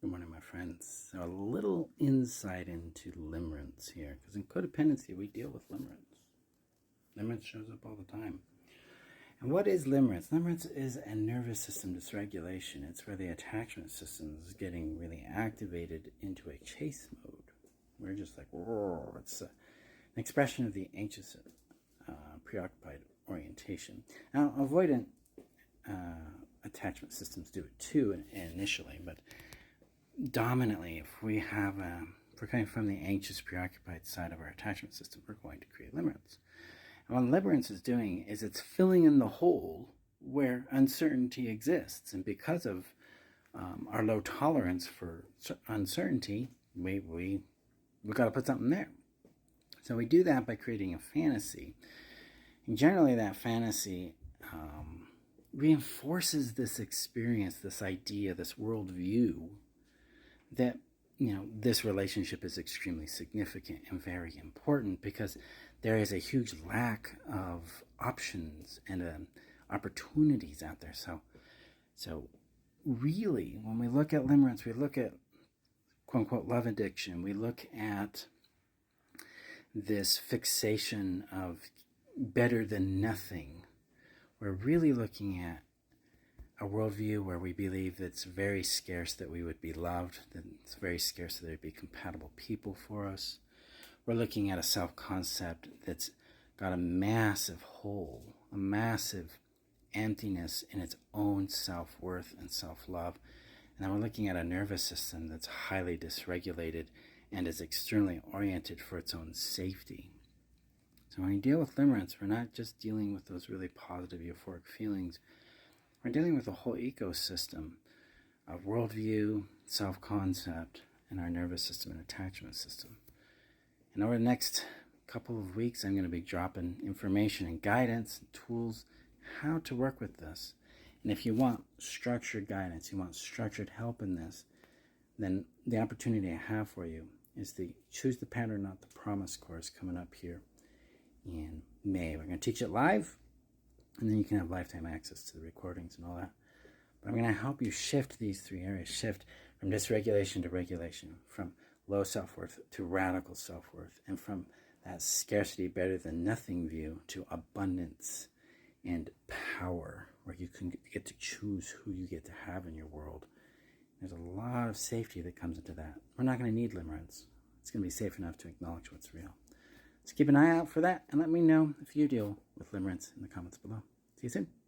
Good morning, my friends. So a little insight into limerence here, because in codependency we deal with limerence. Limerence shows up all the time. And what is limerence? Limerence is a nervous system dysregulation. It's where the attachment system is getting really activated into a chase mode. We're just like, roar. It's an expression of the anxious, preoccupied orientation. Now, avoidant attachment systems do it too initially, but dominantly, if we're coming from the anxious, preoccupied side of our attachment system, we're going to create limerence. And what limerence is doing is it's filling in the hole where uncertainty exists. And because of our low tolerance for uncertainty, we've got to put something there. So we do that by creating a fantasy. And generally that fantasy reinforces this experience, this idea, this worldview that, this relationship is extremely significant and very important because there is a huge lack of options and opportunities out there. So really, when we look at limerence, we look at quote-unquote love addiction, we look at this fixation of better than nothing. We're really looking at a worldview where we believe that it's very scarce that we would be loved, that it's very scarce that there'd be compatible people for us. We're looking at a self-concept that's got a massive hole, a massive emptiness in its own self-worth and self-love. And then we're looking at a nervous system that's highly dysregulated and is externally oriented for its own safety. So when we deal with limerence, we're not just dealing with those really positive euphoric feelings. We're dealing with a whole ecosystem of worldview, self-concept, and our nervous system and attachment system. And over the next couple of weeks, I'm going to be dropping information and guidance and tools how to work with this. And if you want structured guidance, you want structured help in this, then the opportunity I have for you is the Choose the Pattern, Not the Promise course coming up here in May. We're going to teach it live, and then you can have lifetime access to the recordings and all that. But I'm going to help you shift these three areas, shift from dysregulation to regulation, from low self-worth to radical self-worth, and from that scarcity better than nothing view to abundance and power, where you can get to choose who you get to have in your world. There's a lot of safety that comes into that. We're not going to need limerence. It's going to be safe enough to acknowledge what's real. So keep an eye out for that, and let me know if you deal with limerence in the comments below. See you soon.